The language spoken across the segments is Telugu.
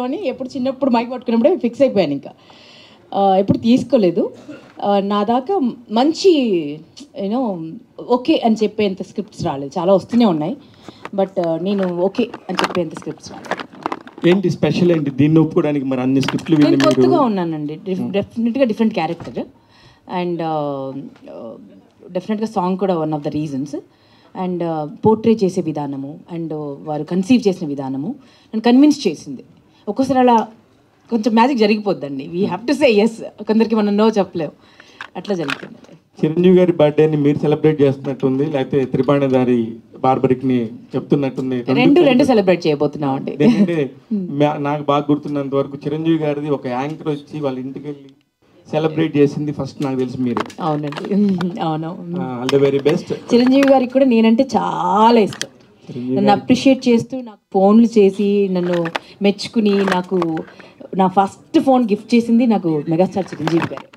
అని ఎప్పుడు చిన్నప్పుడు మైక్ పట్టుకున్నప్పుడే ఫిక్స్ అయిపోయాను. ఇంకా ఎప్పుడు తీసుకోలేదు. నా దాకా మంచి యూనో ఓకే అని చెప్పేంత స్క్రిప్ట్స్ రాలేదు. చాలా వస్తూనే ఉన్నాయి, బట్ నేను ఓకే అని చెప్పేంత స్క్రిప్ట్స్ రాలేదు. ఏంటి స్పెషల్ ఏంటి దీన్ని ఒప్పుకోవడానికి? మరి అన్ని స్క్రిప్ట్లు నేను కొత్తగా ఉన్నానండి, డెఫినెట్గా డిఫరెంట్ క్యారెక్టర్, అండ్ డెఫినెట్గా సాంగ్ కూడా one of the reasons. And portray చేసే విధానము అండ్ వారు కన్సీవ్ చేసిన విధానము నన్ను కన్విన్స్ చేసింది. ఒక్కోసారి అలా కొంచెం మ్యాజిక్ జరిగిపోద్దండి. We have to say yes, కొందరికి మనం నో చెప్పలేము, అట్లా జరుగుతుంది. చిరంజీవి గారి బర్త్డేని మీరు సెలబ్రేట్ చేస్తున్నట్టుంది, లేకపోతే త్రిపాణిదారి బార్బరిక్ని చెప్తున్నట్టుంది? రెండు సెలబ్రేట్ చేయబోతున్నాం అండి. ఎందుకంటే నాకు బాగా గుర్తున్నంత వరకు చిరంజీవి గారిది ఒక యాంకర్ వచ్చి వాళ్ళ ఇంటికి వెళ్ళి సెలబ్రేట్ చేసింది ఫస్ట్ నాకు తెలిసి మీరు. అవునండి, అవును. All the very best. Chiranjeevi గారికి కూడా నేనంటే చాలా ఇష్టం. నన్ను అప్రిషియేట్ చేస్తూ నాకు ఫోన్లు చేసి నన్ను మెచ్చుకుని నాకు నా ఫస్ట్ ఫోన్ గిఫ్ట్ చేసింది నాకు మెగాస్టార్ చిరంజీవి గారు.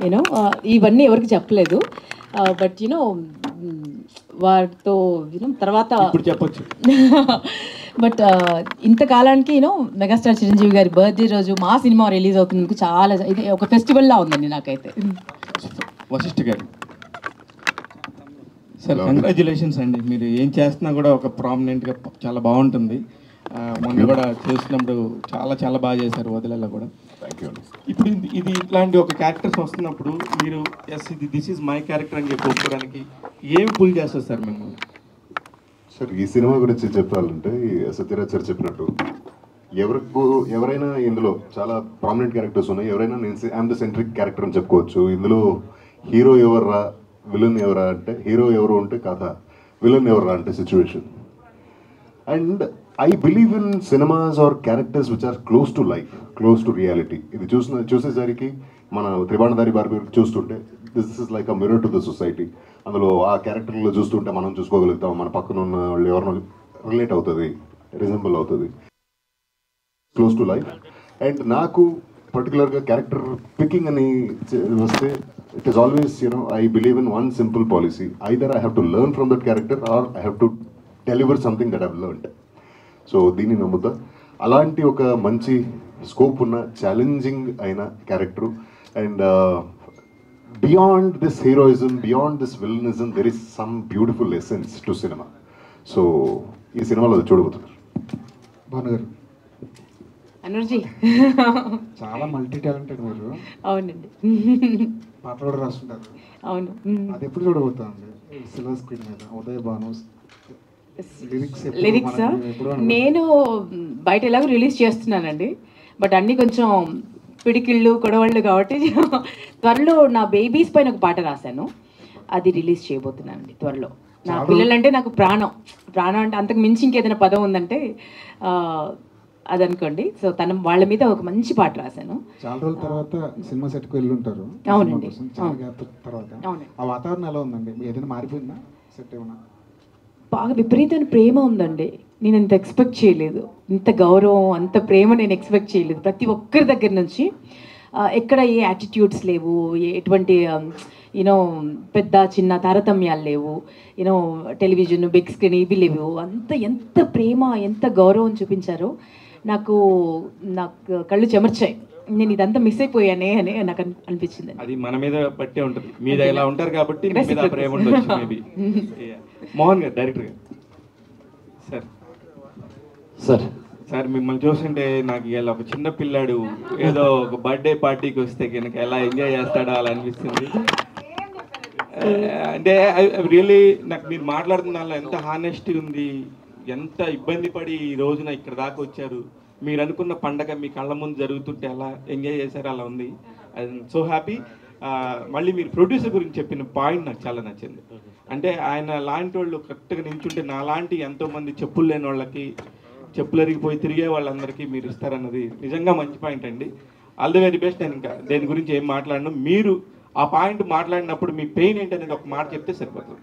యూనో ఇవన్నీ ఎవరికి చెప్పలేదు, బట్ యూనో వారితో యూనో తర్వాత చెప్పొచ్చు. బట్ ఇంతకాలానికి యూనో మెగాస్టార్ చిరంజీవి గారి బర్త్డే రోజు మా సినిమా రిలీజ్ అవుతున్నందుకు చాలా ఇది ఒక ఫెస్టివల్లా ఉందండి నాకైతే. వశిష్ఠ గారు సార్, కంగ్రాచులేషన్స్ అండి. మీరు ఏం చేస్తున్నా కూడా ఒక ప్రామినెంట్గా చాలా బాగుంటుంది. మొన్న కూడా చేస్తున్నప్పుడు చాలా చాలా బాగా చేశారు వదిలేలా కూడా. ఇప్పుడు ఇది ఇట్లాంటి ఒక క్యారెక్టర్స్ వస్తున్నప్పుడు మీరు ఎస్ ఇది దిస్ ఈజ్ మై క్యారెక్టర్ అని చెప్పి ఒప్పుకోవడానికి ఏమి పుల్ చేస్తారు సార్ మిమ్మల్ని? సార్, ఈ సినిమా గురించి చెప్పాలంటే సత్యరాజ్ సార్ చెప్పినట్టు ఎవరైనా ఇందులో చాలా ప్రామినెంట్ క్యారెక్టర్స్ ఉన్నాయి. ఎవరైనా నేను ఐఎమ్ ద సెంట్రిక్ క్యారెక్టర్ అని చెప్పుకోవచ్చు. ఇందులో హీరో ఎవర్రా, విలన్ ఎవరా అంటే హీరో ఎవరు అంటే కథ, విలన్ ఎవర్రా అంటే situation. And I believe in cinemas are characters which are close to life, close to reality. ఇది చూసేసరికి మన త్రిబాణిదారి బార్బరి చూస్తుంటే this is like a mirror to the society. అందులో ఆ క్యారెక్టర్లో చూస్తుంటే మనం చూసుకోగలుగుతాం, మన పక్కన ఉన్న వాళ్ళు ఎవరినో రిలేట్ అవుతుంది, రిజెంబుల్ అవుతుంది, క్లోజ్ టు లైఫ్. అండ్ నాకు పర్టికులర్గా క్యారెక్టర్ పికింగ్ అని వస్తే it is always I believe in one simple policy, either I have to learn from that character are I have to deliver something that I've learned. So దీన్ని నమ్ముతా. అలాంటి ఒక మంచి స్కోప్ ఉన్న ఛాలెంజింగ్ అయిన character. And beyond this heroism, beyond this villainism, there is some beautiful essence to cinema. So ఈ సినిమాలో చూడబోతున్నారు. భానుగారు అనుర్జీ చాలా మల్టీ టాలెంటెడ్ మీరు. అవునండి, పాటలు కూడా రాస్తుంటారు. అవును. అది ఎప్పుడు చూడబోతామండి సిల్వర్ స్క్రీన్ మీద? ఉదయ్ భాను లిరిక్స్ నేను బయట ఎలాగో రిలీజ్ చేస్తున్నానండి, బట్ అన్నీ కొంచెం పిడికిళ్ళు కొడవళ్ళు కాబట్టి త్వరలో నా బేబీస్ పైన ఒక పాట రాశాను, అది రిలీజ్ చేయబోతున్నానండి త్వరలో. నా పిల్లలంటే నాకు ప్రాణం అంటే అంతకు మించి ఇంకేదైనా పదం ఉందంటే అదనుకోండి. సో వాళ్ళ మీద ఒక మంచి పాట రాశాను. చాలా రోజుల తర్వాత సినిమా సెట్కి వెళ్ళి ఉంటారు. అవునండి. తర్వాత ఆ వాతావరణం ఎలా ఉందండి? ఏదైనా మారిపోయిందా సెట్? ఏమన్నా బాగా విపరీతమైన ప్రేమ ఉందండి. నేను ఇంత ఎక్స్పెక్ట్ చేయలేదు, ఇంత గౌరవం, అంత ప్రేమ నేను ఎక్స్పెక్ట్ చేయలేదు. ప్రతి ఒక్కరి దగ్గర నుంచి ఎక్కడ ఏ యాటిట్యూడ్స్ లేవు, ఎటువంటి యూనో పెద్ద చిన్న తారతమ్యాలు లేవు, యూనో టెలివిజన్ బిగ్ స్క్రీన్ ఇవి లేవు. ఎంత ప్రేమ, ఎంత గౌరవం చూపించారో నాకు కళ్ళు చెమర్చాయి. నేను ఇదంతా మిస్ అయిపోయానే అని నాకు అనిపించింది. అది మన మీద పట్టే ఉంటుంది, మీద ఇలా ఉంటారు కాబట్టి మీద ప్రేమ ఉండొచ్చు మేబీ. మోహన్ గారు, డైరెక్టర్ గారు. సార్ మిమ్మల్ని చూస్తుంటే నాకు ఇలా ఒక చిన్న పిల్లాడు ఏదో ఒక బర్త్డే పార్టీకి వస్తే కనుక ఎలా ఎంజాయ్ చేస్తాడో అలా అనిపిస్తుంది. అంటే రియల్లీ నాకు మీరు మాట్లాడుతున్న దానిలో ఎంత హానెస్టీ ఉంది, ఎంత ఇబ్బంది పడి ఈ రోజున ఇక్కడ దాకా వచ్చారు. మీరు అనుకున్న పండగ మీ కళ్ళ ముందు జరుగుతుంటే ఎలా ఎంజాయ్ చేశారు, అలా ఉంది. I'm so happy. మళ్ళీ మీరు ప్రొడ్యూసర్ గురించి చెప్పిన పాయింట్ నాకు చాలా నచ్చింది. అంటే ఆయన లాంటి వాళ్ళు కరెక్ట్గా నించుంటే నా లాంటి ఎంతోమంది చెప్పులు లేని వాళ్ళకి, చెప్పులు అరిగిపోయి తిరిగే వాళ్ళందరికీ మీరు ఇస్తారన్నది నిజంగా మంచి పాయింట్ అండి. All the very best. నేను ఇంకా దేని గురించి ఏం మాట్లాడను, మీరు ఆ పాయింట్ మాట్లాడినప్పుడు మీ పెయిన్ ఏంటనేది ఒక మాట చెప్తే సరిపోతుంది.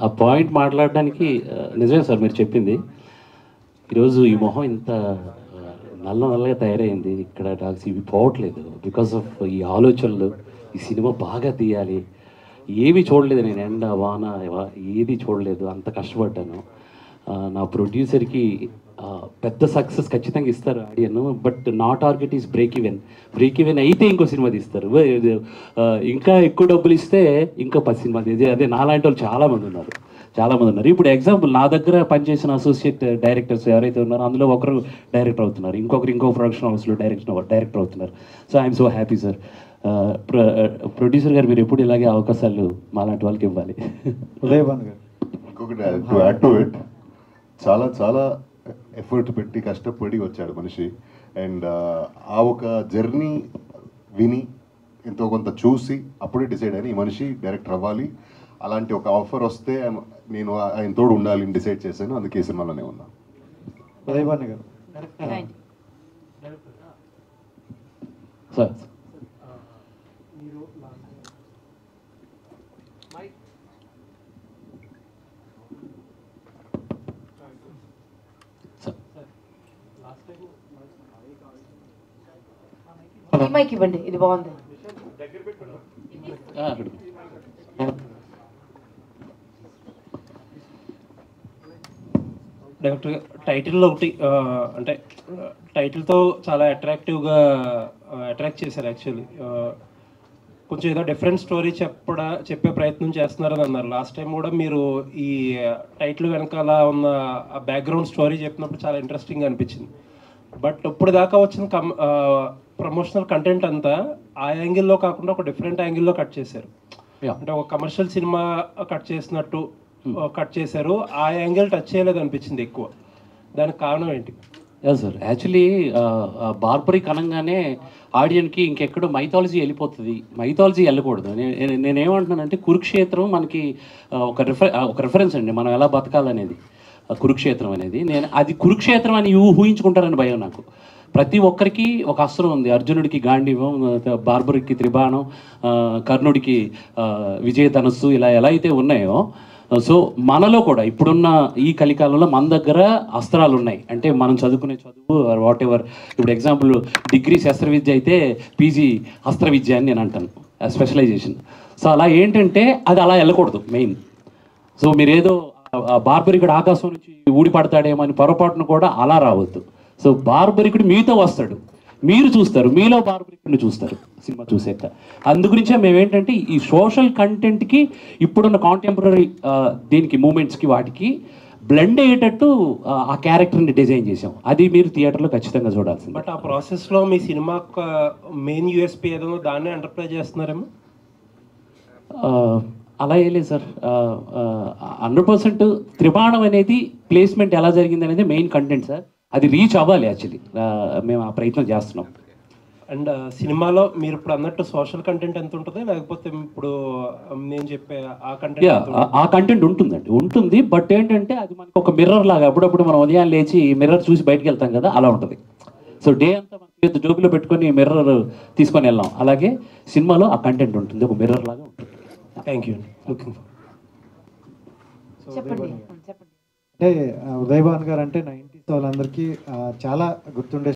ఆ పాయింట్ మాట్లాడడానికి నిజమే సార్ మీరు చెప్పింది. ఈరోజు ఈ మొహం ఇంత నల్లగా తయారైంది, ఇక్కడ నాకు ఇవి పోవట్లేదు బికాస్ ఆఫ్ ఈ ఆలోచనలు. ఈ సినిమా బాగా తీయాలి, ఏవి చూడలేదు నేను, ఎండ వాన ఏది చూడలేదు, అంత కష్టపడ్డాను. నా ప్రొడ్యూసర్కి పెద్ద సక్సెస్ ఖచ్చితంగా ఇస్తారు ఆడియన్, బట్ నా టార్గెట్ ఈస్ బ్రేక్ ఈవెన్ అయితే ఇంకో సినిమా తీస్తారు. ఇంకా ఎక్కువ డబ్బులు ఇస్తే ఇంకా 10 సినిమా అదే నాలాంటి వాళ్ళు చాలామంది ఉన్నారు. ఇప్పుడు ఎగ్జాంపుల్ నా దగ్గర పనిచేసిన అసోసియేట్ డైరెక్టర్స్ ఎవరైతే ఉన్నారో అందులో ఒకరు డైరెక్టర్ అవుతున్నారు, ఇంకో ప్రొడక్షన్ హౌస్లో డైరెక్టర్ అవుతున్నారు. So I'm so happy sir. Producer గారు మీరు ఎప్పుడు ఇలాగే అవకాశాలు మాలాంటి వాళ్ళకి ఇవ్వాలి. ఉదయభాన్ గారు ఇంకొకటి టు యాడ్ టు ఇట్, చాలా ఎఫర్ట్ పెట్టి కష్టపడి వచ్చాడు మనిషి. అండ్ ఆ ఒక జర్నీ విని ఎంతో కొంత చూసి అప్పుడే డిసైడ్ అయిన ఈ మనిషి డైరెక్టర్ అవ్వాలి, అలాంటి ఒక ఆఫర్ వస్తే నేను ఆయన తోడు ఉండాలి అని డిసైడ్ చేశాను. అందుకే ఈ సినిమాలోనే ఉన్నాను. ఉదయభాన్ గారు సార్ మైక్ ఇవ్వండి, ఇది బాగుంది. డైరెక్టర్ టైటిల్లో ఒకటి అంటే టైటిల్తో చాలా అట్రాక్టివ్గా అట్రాక్ట్ చేశారు. యాక్చువల్లీ కొంచెం ఏదో డిఫరెంట్ స్టోరీ చెప్పే ప్రయత్నం చేస్తున్నారని అన్నారు. లాస్ట్ టైం కూడా మీరు ఈ టైటిల్ వెనకాల ఉన్న ఆ బ్యాక్గ్రౌండ్ స్టోరీ చెప్పినప్పుడు చాలా ఇంట్రెస్టింగ్గా అనిపించింది. బట్ ఇప్పుడు దాకా వచ్చిన ప్రమోషనల్ కంటెంట్ అంతా ఆ యాంగిల్లో కాకుండా ఒక డిఫరెంట్ యాంగిల్లో కట్ చేశారు. అంటే ఒక కమర్షియల్ సినిమా కట్ చేసినట్టు కట్ చేశారు, ఆ యాంగిల్ టచ్ చేయలేదు అనిపించింది ఎక్కువ. దానికి కారణం ఏంటి? సార్ యాక్చువల్లీ బార్బరిక్ అనగానే ఆడియన్కి ఇంకెక్కడో మైథాలజీ వెళ్ళిపోతుంది. మైథాలజీ వెళ్ళకూడదు. నేనేమంటున్నానంటే కురుక్షేత్రం మనకి ఒక రిఫరెన్స్ అండి, మనం ఎలా బతకాలనేది. కురుక్షేత్రం అనేది అది కురుక్షేత్రం అని ఊహించుకుంటారని భయం నాకు. ప్రతి ఒక్కరికి ఒక అస్త్రం ఉంది. అర్జునుడికి గాంధీవం, బార్బరికి త్రిబాణం, కర్ణుడికి విజయధనస్సు, ఇలా ఎలా అయితే ఉన్నాయో సో మనలో కూడా ఇప్పుడున్న ఈ కలికాలంలో మన దగ్గర అస్త్రాలు ఉన్నాయి. అంటే మనం చదువుకునే చదువు వాట్ ఎవర్, ఇప్పుడు ఎగ్జాంపుల్ డిగ్రీ శస్త్ర విద్య అయితే పీజీ అస్త్ర విద్య అని నేను అంటాను, స్పెషలైజేషన్. సో అలా ఏంటంటే అది అలా వెళ్ళకూడదు మెయిన్. సో మీరేదో బార్బరికుడు ఆకాశం నుంచి ఊడి పడతాడేమో అని పొరపాటును కూడా అలా రావద్దు. సో బార్బరికుడు మీతో వస్తాడు, మీరు చూస్తారు, మీలో బార్బరికుడిని చూస్తారు సినిమా చూసాక. అందుగురించే మేమేంటంటే ఈ సోషల్ కంటెంట్కి ఇప్పుడున్న కాంటెంపరీ దీనికి మూమెంట్స్కి వాటికి బ్లెండ్ అయ్యేటట్టు ఆ క్యారెక్టర్ని డిజైన్ చేసాం. అది మీరు థియేటర్లో ఖచ్చితంగా చూడాల్సింది. బట్ ఆ ప్రాసెస్లో మీ సినిమా మెయిన్ యూఎస్పీ ఏదో దాన్ని ఎంటర్ప్రైజ్ చేస్తున్నారేమో? అలా ఏం లేదు సార్. 100% త్రిబాణం అనేది ప్లేస్మెంట్ ఎలా జరిగింది అనేది మెయిన్ కంటెంట్ సార్. అది రీచ్ అవ్వాలి. యాక్చువల్లీ మేము ఆ ప్రయత్నం చేస్తున్నాం. అండ్ సినిమాలో మీరు ఇప్పుడు అన్నట్టు సోషల్ కంటెంట్ ఎంత ఉంటుంది, లేకపోతే ఇప్పుడు నేను చెప్పే ఆ కంటెంట్ ఉంటుంది. బట్ ఏంటంటే అది మనకు ఒక మిర్రర్ లాగా, అప్పుడప్పుడు మనం ఉదయం లేచి మిర్రర్ చూసి బయటకు వెళ్తాం కదా, అలా ఉంటుంది. సో డే అంతా మనం జోబులో పెట్టుకొని మిర్రర్ తీసుకొని వెళ్ళాం. అలాగే సినిమాలో ఆ కంటెంట్ ఉంటుంది, ఒక మిర్రర్ లాగా ఉంటుంది. Thank you. లుకింగ్ చెప్పండి. అంటే ఉదయభాన్ గారు అంటే 90s వాళ్ళందరికీ చాలా గుర్తుండే